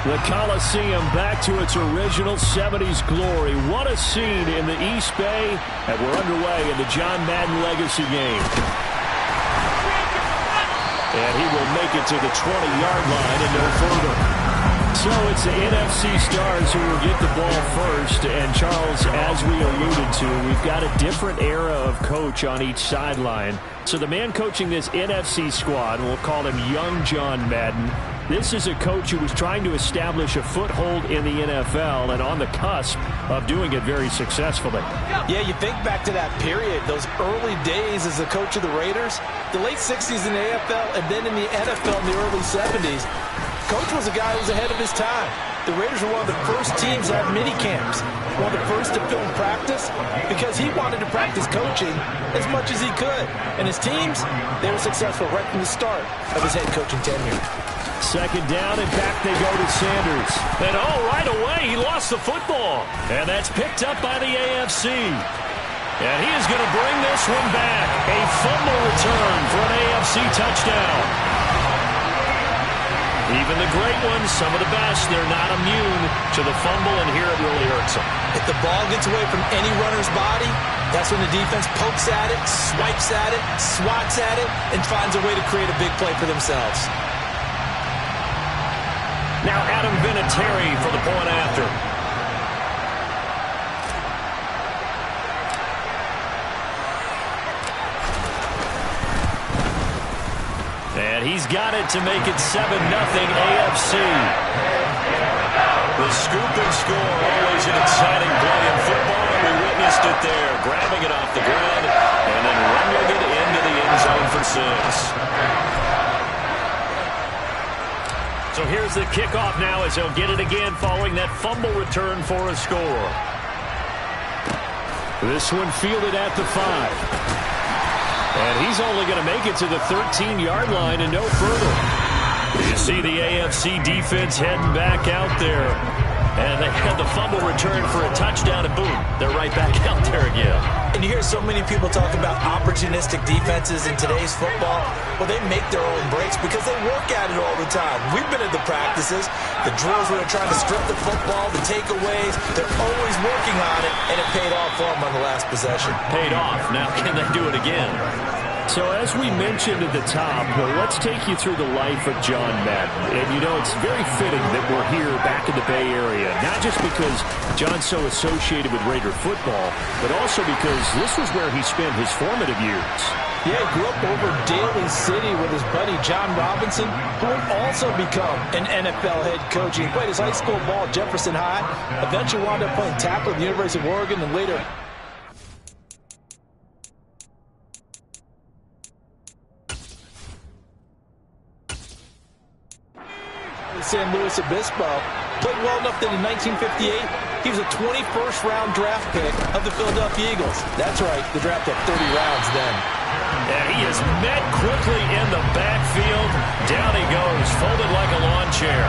The Coliseum back to its original 70s glory. What a scene in the East Bay. And we're underway in the John Madden Legacy game. And he will make it to the 20-yard line and no further. So it's the NFC stars who will get the ball first. And Charles, as we alluded to, we've got a different era of coach on each sideline. So the man coaching this NFC squad, we'll call him Young John Madden. This is a coach who was trying to establish a foothold in the NFL and on the cusp of doing it very successfully. Yeah, you think back to that period, those early days as the coach of the Raiders, the late 60s in the AFL, and then in the NFL in the early 70s. Coach was a guy who was ahead of his time. The Raiders were one of the first teams to have mini camps, one of the first to film practice, because he wanted to practice coaching as much as he could. And his teams, they were successful right from the start of his head coaching tenure. Second down, and back they go to Sanders. And right away, he lost the football. And that's picked up by the AFC. And he is going to bring this one back. A fumble return for an AFC touchdown. Even the great ones, some of the best, they're not immune to the fumble, and here it really hurts them. If the ball gets away from any runner's body, that's when the defense pokes at it, swipes at it, swats at it, and finds a way to create a big play for themselves. Now Adam Vinatieri for the point after. And he's got it to make it 7-0 AFC. The scoop and score, always an exciting play in football, and we witnessed it there, grabbing it off the ground and then rumbling it into the end zone for 6. So here's the kickoff now as he'll get it again following that fumble return for a score. This one fielded at the 5. And he's only going to make it to the 13-yard line and no further. You see the AFC defense heading back out there. And they had the fumble return for a touchdown, and boom, they're right back out there again. And you hear so many people talk about opportunistic defenses in today's football. Well, they make their own breaks because they work at it all the time. We've been at the practices, the drills where they're trying to strip the football, the takeaways. They're always working on it, and it paid off for them on the last possession. Paid off. Now can they do it again? So as we mentioned at the top, let's take you through the life of John Madden. And, you know, it's very fitting that we're here back in the Bay Area, not just because John's so associated with Raider football, but also because this was where he spent his formative years. Yeah, he grew up over Daly City with his buddy John Robinson, who would also become an NFL head coach. He played his high school ball at Jefferson High, eventually wound up playing tackle at the University of Oregon, and later San Luis Obispo. Played well enough that in 1958, he was a 21st round draft pick of the Philadelphia Eagles. That's right, the draft had 30 rounds then. And he is met quickly in the backfield. Down he goes, folded like a lawn chair.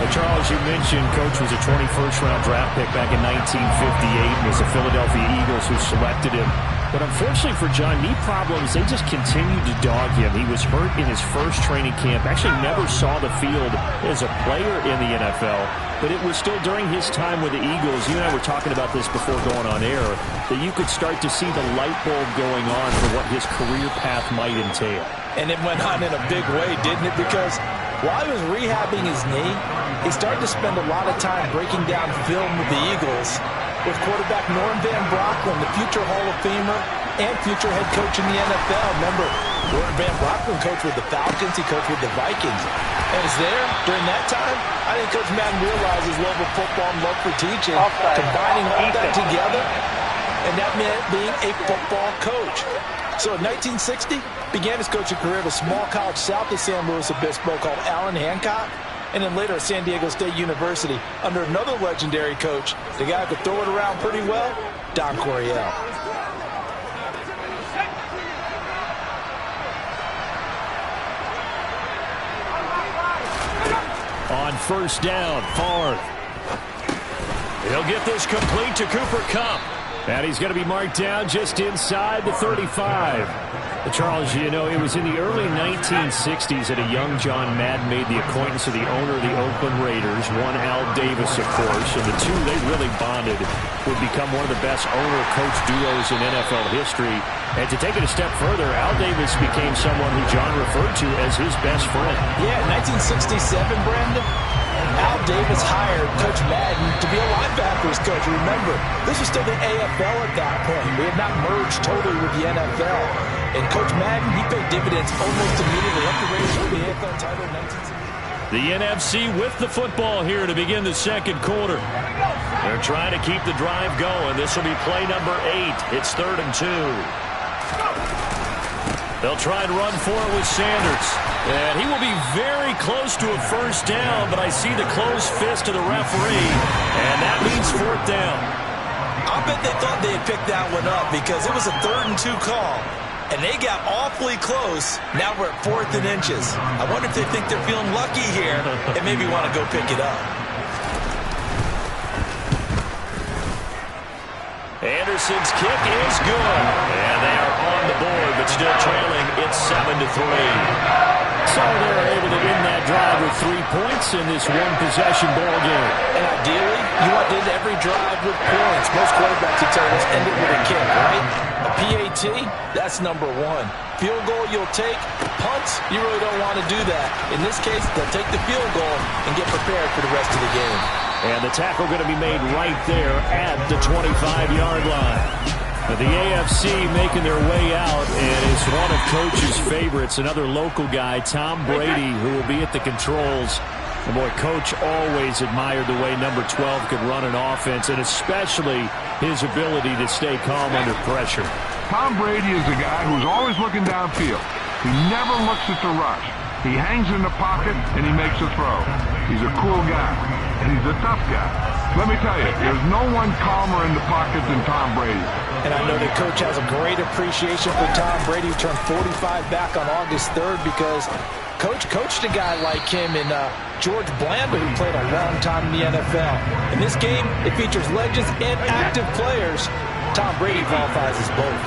Well, Charles, you mentioned Coach was a 21st round draft pick back in 1958 and was the Philadelphia Eagles who selected him. But unfortunately for John, knee problems, they just continued to dog him. He was hurt in his first training camp, actually never saw the field as a player in the NFL. But it was still during his time with the Eagles, you and I were talking about this before going on air, that you could start to see the light bulb going on for what his career path might entail. And it went on in a big way, didn't it? Because while he was rehabbing his knee, he started to spend a lot of time breaking down film with the Eagles, with quarterback Norm Van Brocklin, the future Hall of Famer and future head coach in the NFL. Remember, Norm Van Brocklin coached with the Falcons, he coached with the Vikings. And it's there, during that time, I think Coach Madden realized his love of football and love for teaching, combining all that together, and that meant being a football coach. So in 1960, began his coaching career at a small college south of San Luis Obispo called Allen Hancock, and then later at San Diego State University under another legendary coach, the guy who could throw it around pretty well, Don Coryell. On first down, Favre. He'll get this complete to Cooper Kupp. And he's going to be marked down just inside the 35. Charles, you know, it was in the early 1960s that a young John Madden made the acquaintance of the owner of the Oakland Raiders, one Al Davis, of course, and the two, they really bonded, would become one of the best owner-coach duos in NFL history. And to take it a step further, Al Davis became someone who John referred to as his best friend. Yeah, 1967, Brandon, Al Davis hired Coach Madden to be a linebackers coach. Remember, this was still the AFL at that point. We had not merged totally with the NFL. And Coach Madden, he paid dividends almost immediately up the Raiders for the AFL title in 1960. The NFC with the football here to begin the second quarter. They're trying to keep the drive going. This will be play number 8. It's 3rd and 2. They'll try and run for it with Sanders. And he will be very close to a first down, but I see the closed fist of the referee, and that means 4th down. I bet they thought they had picked that one up because it was a 3rd and 2 call. And they got awfully close. Now we're at 4th and inches. I wonder if they think they're feeling lucky here and maybe want to go pick it up. Anderson's kick is good. And they are on the board, but still trailing. It's 7-3. So they're able to win that drive with 3 points in this one-possession ball game. And ideally, you want to end every drive with points. Most quarterbacks would tell you, let's end it with a kick, right? A PAT, that's number 1. Field goal you'll take. Punts, you really don't want to do that. In this case, they'll take the field goal and get prepared for the rest of the game. And the tackle going to be made right there at the 25-yard line. The AFC making their way out, and it's one of Coach's favorites, another local guy, Tom Brady, who will be at the controls. And boy, Coach always admired the way number 12 could run an offense, and especially his ability to stay calm under pressure. Tom Brady is a guy who's always looking downfield. He never looks at the rush. He hangs in the pocket, and he makes a throw. He's a cool guy, and he's a tough guy. Let me tell you, there's no one calmer in the pocket than Tom Brady. And I know that Coach has a great appreciation for Tom Brady, who turned 45 back on August 3rd, because Coach coached a guy like him in George Blanda, who played a long time in the NFL. In this game, it features legends and active players. Tom Brady qualifies as both.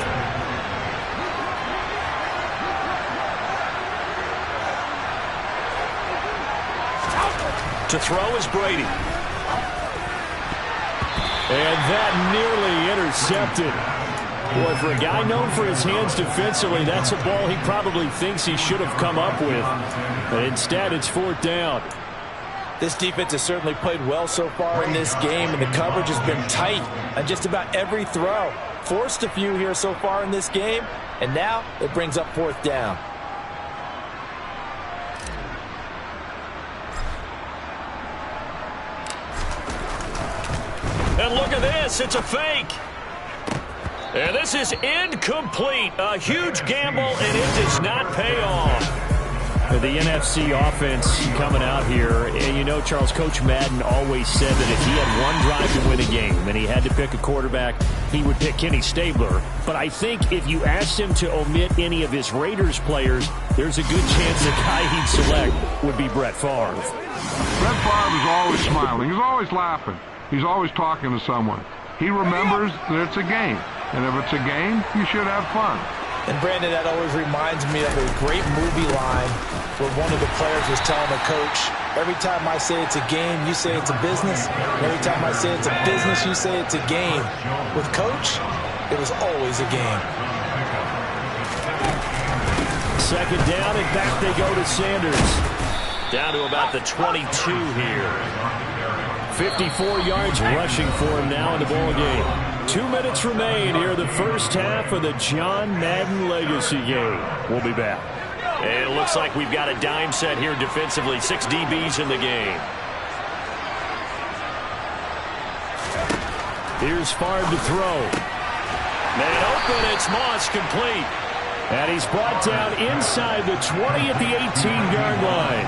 To throw is Brady. And that nearly intercepted. Boy, for a guy known for his hands defensively, that's a ball he probably thinks he should have come up with. But instead, it's 4th down. This defense has certainly played well so far in this game, and the coverage has been tight on just about every throw. Forced a few here so far in this game, and now it brings up 4th down. And look at this, it's a fake. And this is incomplete. A huge gamble, and it does not pay off. The NFC offense coming out here. And you know, Charles, Coach Madden always said that if he had one drive to win a game and he had to pick a quarterback, he would pick Kenny Stabler. But I think if you asked him to omit any of his Raiders players, there's a good chance the guy he'd select would be Brett Favre. Brett Favre is always smiling. He's always laughing. He's always talking to someone. He remembers that it's a game. And if it's a game, you should have fun. And Brandon, that always reminds me of a great movie line where one of the players was telling the coach, every time I say it's a game, you say it's a business. And every time I say it's a business, you say it's a game. With Coach, it was always a game. 2nd down, and back they go to Sanders. Down to about the 22 here. 54 yards rushing for him now in the ball game. 2 minutes remain here in the first half of the John Madden Legacy game. We'll be back. And it looks like we've got a dime set here defensively. 6 DBs in the game. Here's Favre to throw. Man open, it's Moss, complete. And he's brought down inside the 20 at the 18-yard line.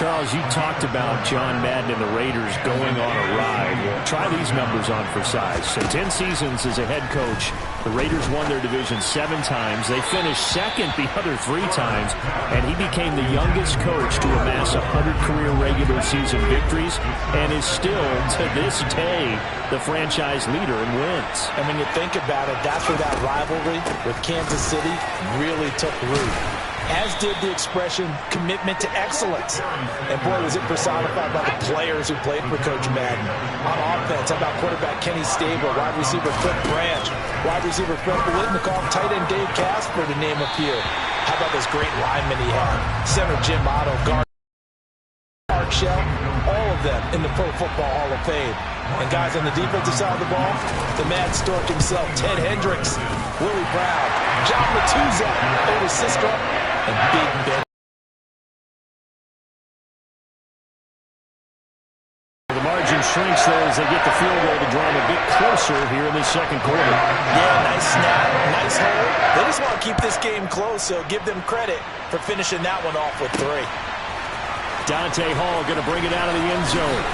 Charles, you talked about John Madden and the Raiders going on a ride. Well, try these numbers on for size. So 10 seasons as a head coach. The Raiders won their division 7 times. They finished second the other 3 times. And he became the youngest coach to amass 100 career regular season victories and is still, to this day, the franchise leader in wins. And when you think about it, that's where that rivalry with Kansas City really took root. As did the expression, commitment to excellence. And boy, was it personified by the players who played for Coach Madden. On offense, how about quarterback Kenny Stabler, wide receiver Cliff Branch, wide receiver Fred Biletnikoff, tight end Dave Casper, to name a few. How about those great linemen he had? Center Jim Otto, guard Mark Shell, all of them in the Pro Football Hall of Fame. And guys on the defensive side of the ball, the Mad Stork himself, Ted Hendricks, Willie Brown, John Matuszak, Otis Sistrunk, and Big Ben. The margin shrinks there as they get the field goal to draw them a bit closer here in the second quarter. Yeah, nice snap, nice hold. They just want to keep this game close, so give them credit for finishing that one off with 3. Dante Hall going to bring it out of the end zone.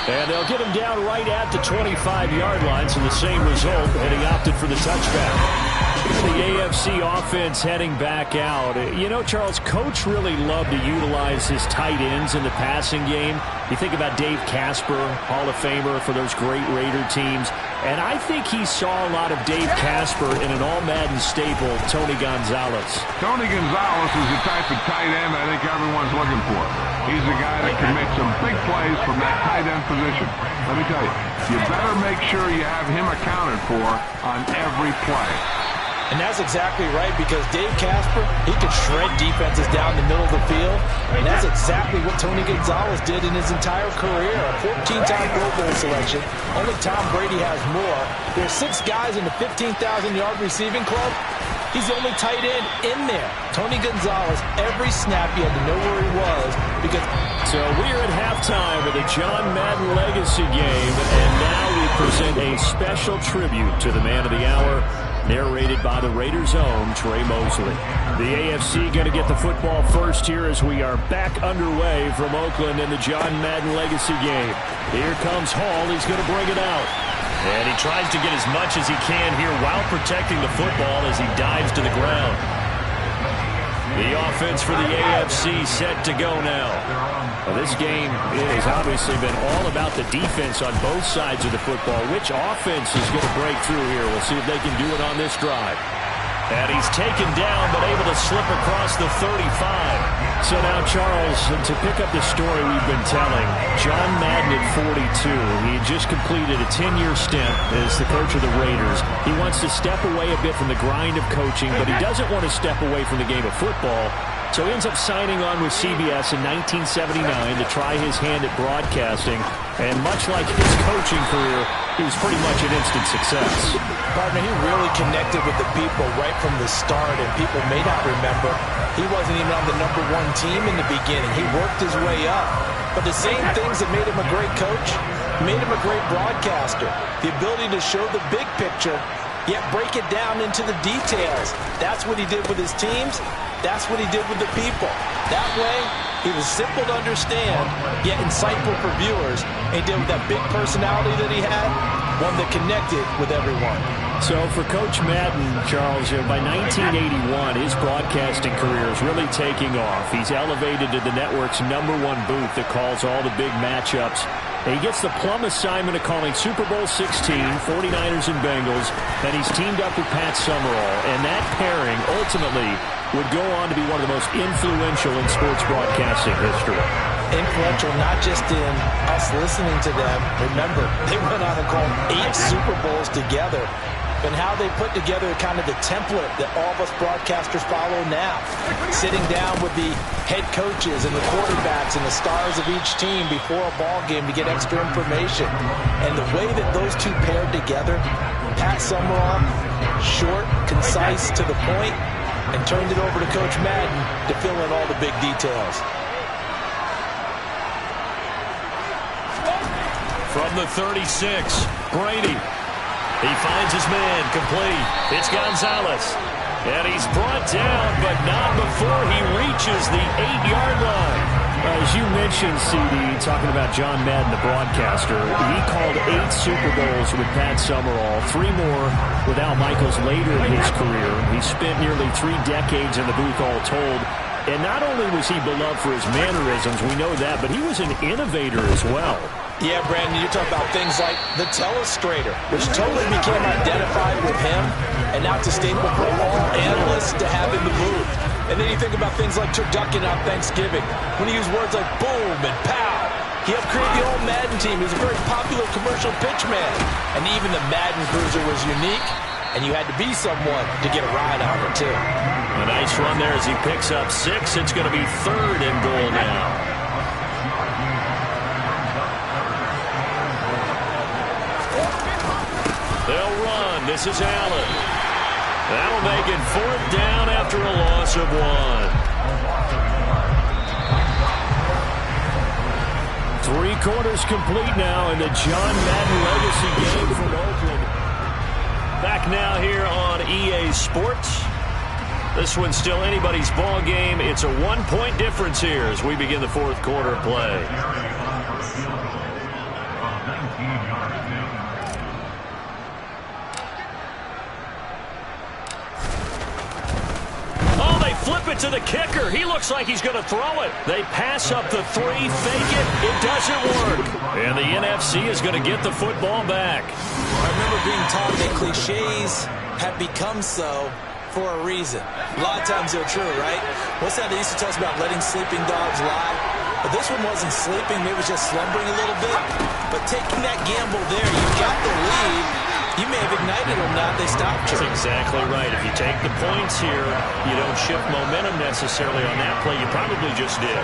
And they'll get him down right at the 25-yard line, so the same result, and he opted for the touchback. The AFC offense heading back out. You know, Charles, Coach really loved to utilize his tight ends in the passing game. You think about Dave Casper, Hall of Famer for those great Raider teams. And I think he saw a lot of Dave Casper in an all-Madden staple, Tony Gonzalez. Tony Gonzalez is the type of tight end I think everyone's looking for. He's a guy that can make some big plays from that tight end position. Let me tell you, you better make sure you have him accounted for on every play. And that's exactly right, because Dave Casper, he could shred defenses down the middle of the field, and that's exactly what Tony Gonzalez did in his entire career. A 14-time Pro Bowl selection. Only Tom Brady has more. There's 6 guys in the 15,000-yard receiving club. He's the only tight end in there. Tony Gonzalez, every snap he had to know where he was, because... So we're at halftime of the John Madden Legacy game, and now we present a special tribute to the man of the hour, narrated by the Raiders' own Trey Mosley. The AFC going to get the football first here as we are back underway from Oakland in the John Madden Legacy game. Here comes Hall. He's going to bring it out. And he tries to get as much as he can here while protecting the football as he dives to the ground. The offense for the AFC set to go now. Well, this game has obviously been all about the defense on both sides of the football. Which offense is going to break through here? We'll see if they can do it on this drive. And he's taken down, but able to slip across the 35. So now, Charles, to pick up the story we've been telling, John Madden at 42, he had just completed a 10-year stint as the coach of the Raiders. He wants to step away a bit from the grind of coaching, but he doesn't want to step away from the game of football. So he ends up signing on with CBS in 1979 to try his hand at broadcasting. And much like his coaching career, he was pretty much an instant success. Partner, he really connected with the people right from the start, and people may not remember, he wasn't even on the #1 team in the beginning. He worked his way up. But the same things that made him a great coach made him a great broadcaster. The ability to show the big picture, yet break it down into the details. That's what he did with his teams. That's what he did with the people. That way, he was simple to understand, yet insightful for viewers. And he did with that big personality that he had, one that connected with everyone. So for Coach Madden, Charles, by 1981, his broadcasting career is really taking off. He's elevated to the network's #1 booth that calls all the big matchups. And he gets the plum assignment of calling Super Bowl 16, 49ers and Bengals, and he's teamed up with Pat Summerall. And that pairing ultimately would go on to be one of the most influential in sports broadcasting history. Influential not just in us listening to them. Remember, they went on and called 8 Super Bowls together. And how they put together kind of the template that all of us broadcasters follow now. Sitting down with the head coaches and the quarterbacks and the stars of each team before a ball game to get extra information. And the way that those two paired together, Pat Summerall, short, concise, to the point, and turned it over to Coach Madden to fill in all the big details. From the 36, Brady. He finds his man, complete. It's Gonzalez. And he's brought down, but not before he reaches the 8-yard line. As you mentioned, CD, talking about John Madden, the broadcaster, he called 8 Super Bowls with Pat Summerall, 3 more with Al Michaels later in his career. He spent nearly 3 decades in the booth all told. And not only was he beloved for his mannerisms, we know that, but he was an innovator as well. Yeah, Brandon, you talk about things like the telestrator, which totally became identified with him, and now it's a staple for all analysts to have in the booth. And then you think about things like turducken on Thanksgiving, when he used words like boom and pow. He helped create the old Madden team. He was a very popular commercial pitch man. And even the Madden Cruiser was unique, and you had to be someone to get a ride on it, too. A nice run there as he picks up 6. It's going to be 3rd and goal now. They'll run. This is Allen. That'll make it 4th down after a loss of 1. 3 quarters complete now in the John Madden legacy game from Oakland. Back now here on EA Sports. This one's still anybody's ball game. It's a 1-point difference here as we begin the 4th quarter play. Flip it to the kicker. He looks like he's going to throw it. They pass up the 3, fake it. It doesn't work. And the NFC is going to get the football back. I remember being taught that cliches have become so for a reason. A lot of times they're true, right? What's that they used to tell us about letting sleeping dogs lie? But this one wasn't sleeping. Maybe it was just slumbering a little bit. But taking that gamble there, you got the lead. You may have ignited them, not they stopped you. That's exactly right. If you take the points here, you don't shift momentum necessarily on that play. You probably just did.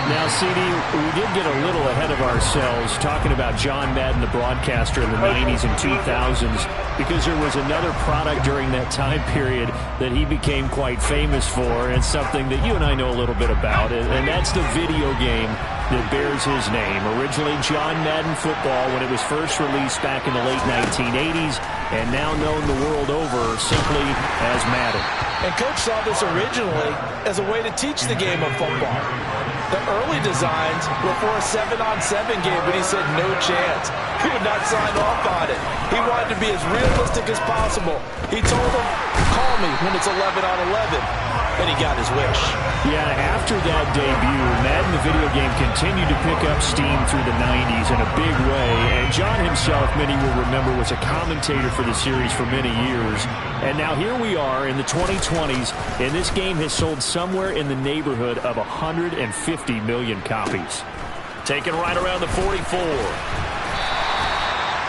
Now, CD, we did get a little ahead of ourselves talking about John Madden, the broadcaster in the 90s and 2000s, because there was another product during that time period that he became quite famous for, and something that you and I know a little bit about, and that's the video game that bears his name. Originally John Madden Football when it was first released back in the late 1980s, and now known the world over simply as Madden. And Coach saw this originally as a way to teach the game of football. The early designs were for a 7-on-7 game, but he said no chance. He would not sign off on it. He wanted to be as realistic as possible. He told them, call me when it's 11-on-11. And he got his wish. Yeah, after that debut, Madden the video game continued to pick up steam through the 90s in a big way. And John himself, many will remember, was a commentator for the series for many years. And now here we are in the 2020s, and this game has sold somewhere in the neighborhood of 150 million copies. Taken right around the 44.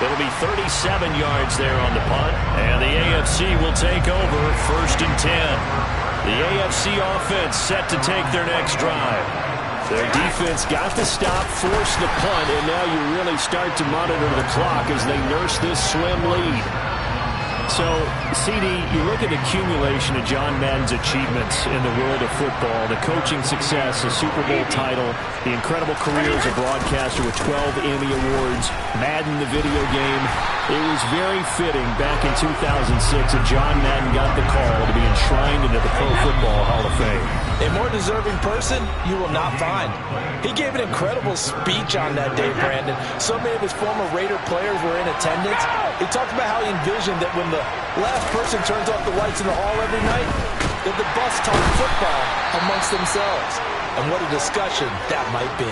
It'll be 37 yards there on the punt. And the AFC will take over 1st and 10. The AFC offense set to take their next drive. Their defense got the stop, forced the punt, and now you really start to monitor the clock as they nurse this slim lead. So, CD, you look at the accumulation of John Madden's achievements in the world of football, the coaching success, the Super Bowl title, the incredible career as a broadcaster with 12 Emmy Awards, Madden the video game. It was very fitting back in 2006 that John Madden got the call to be enshrined into the Pro Football Hall of Fame. A more deserving person you will not find. He gave an incredible speech on that day, Brandon. So many of his former Raider players were in attendance. He talked about how he envisioned that when the last person turns off the lights in the hall every night, that the bus talk football amongst themselves. And what a discussion that might be.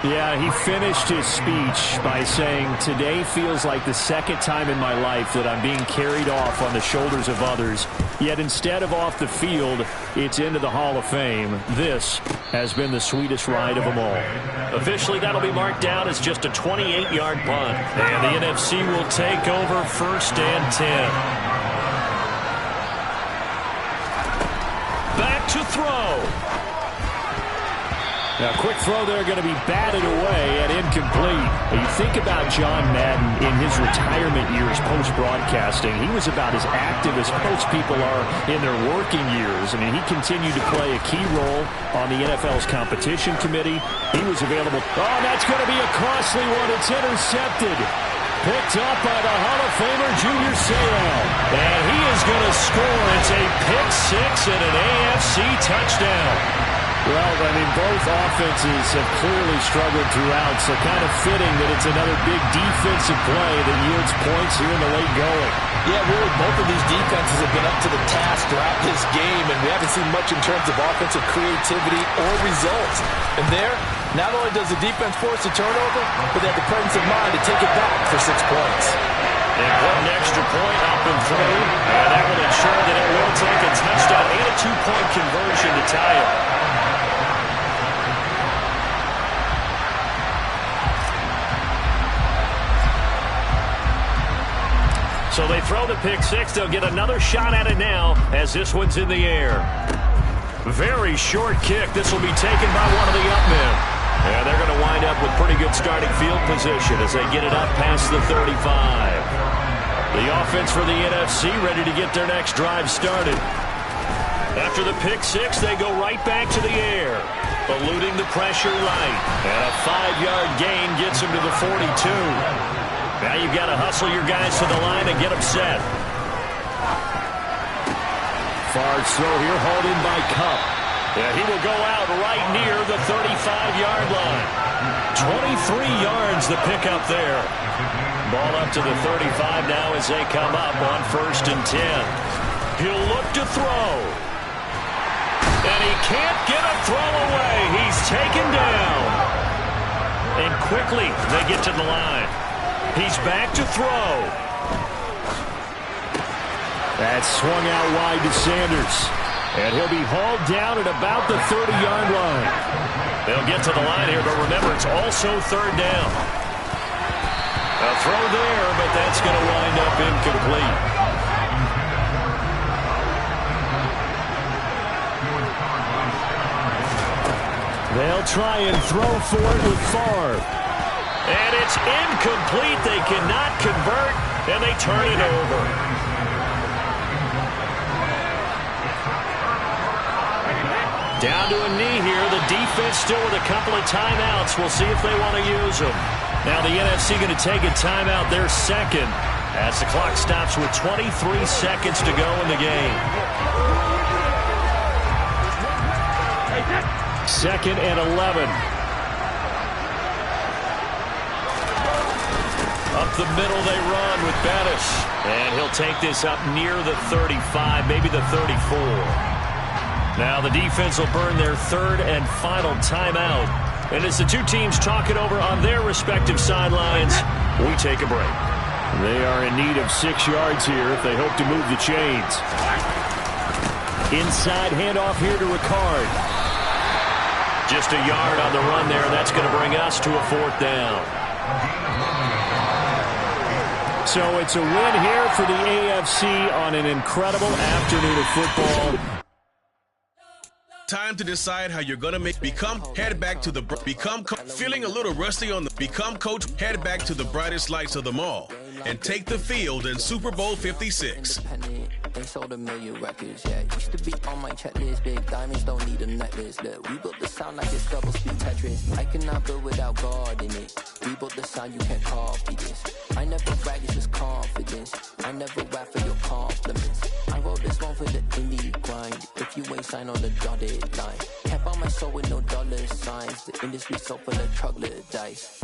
Yeah, he finished his speech by saying, today feels like the second time in my life that I'm being carried off on the shoulders of others. Yet instead of off the field, it's into the Hall of Fame. This has been the sweetest ride of them all. Officially, that'll be marked down as just a 28-yard punt. And the NFC will take over 1st and 10. Back to throw. Now, quick throw there, going to be batted away and incomplete. You think about John Madden in his retirement years post-broadcasting. He was about as active as most people are in their working years. I mean, he continued to play a key role on the NFL's competition committee. He was available. Oh, that's going to be a costly one. It's intercepted. Picked up by the Hall of Famer Junior Seau. And he is going to score. It's a pick six and an AFC touchdown. Well, I mean, both offenses have clearly struggled throughout, so kind of fitting that it's another big defensive play that yields points here in the late going. Yeah, really, both of these defenses have been up to the task throughout this game, and we haven't seen much in terms of offensive creativity or results. And there, not only does the defense force a turnover, but they have the presence of mind to take it back for 6 points. And one extra point up and through, and that will ensure that it will take a touchdown and a 2-point conversion to tie it. So they throw the pick six. They'll get another shot at it now as this one's in the air. Very short kick. This will be taken by one of the up men. And they're going to wind up with pretty good starting field position as they get it up past the 35. The offense for the NFC ready to get their next drive started. After the pick six, they go right back to the air, eluding the pressure right. And a 5-yard gain gets them to the 42. Now you've got to hustle your guys to the line and get them set. Far throw here, hauled in by Kupp. Yeah, he will go out right near the 35-yard line. 23 yards the pickup there. Ball up to the 35 now as they come up on 1st and 10. He'll look to throw. And he can't get a throw away. He's taken down. And quickly they get to the line. He's back to throw. That's swung out wide to Sanders. And he'll be hauled down at about the 30-yard line. They'll get to the line here, but remember, it's also 3rd down. A throw there, but that's going to wind up incomplete. They'll try and throw for it with Favre. And it's incomplete. They cannot convert, and they turn it over. Down to a knee here. The defense still with a couple of timeouts. We'll see if they want to use them. Now the NFC going to take a timeout, their second, as the clock stops with 23 seconds to go in the game. 2nd and 11. Up the middle they run with Bettis. And he'll take this up near the 35, maybe the 34. Now the defense will burn their 3rd and final timeout. And as the two teams talk it over on their respective sidelines, we take a break. They are in need of 6 yards here if they hope to move the chains. Inside handoff here to Ricard. Just a yard on the run there. That's going to bring us to a 4th down. So it's a win here for the AFC on an incredible afternoon of football. Time to decide how you're gonna head back to the feeling a little rusty on the coach, head back to the brightest lights of them all and take the field in Super Bowl 56. They sold 1 million records, yeah. Used to be on my checklist. Big diamonds don't need a necklace. Look, we built the sound like it's double speed Tetris. I cannot build without God in it. We built the sound, you can't copy this. I never brag, it's just confidence. I never rap for your compliments. I wrote this one for the indie grind. If you ain't signed on the dotted line, can't buy my soul with no dollar signs. The industry so full of troglodytes.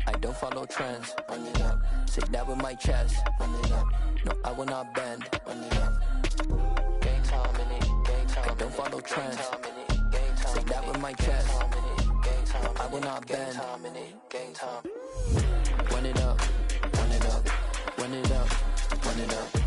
I don't follow trends. Run it up. Say that with my chest. Run it up. No, I will not bend. Run it up. Gang time in it. Gang time. I don't follow trends. Say that with my chest. No, I will not bend. Gang time. Run it up. Run it up. Run it up. Run it up.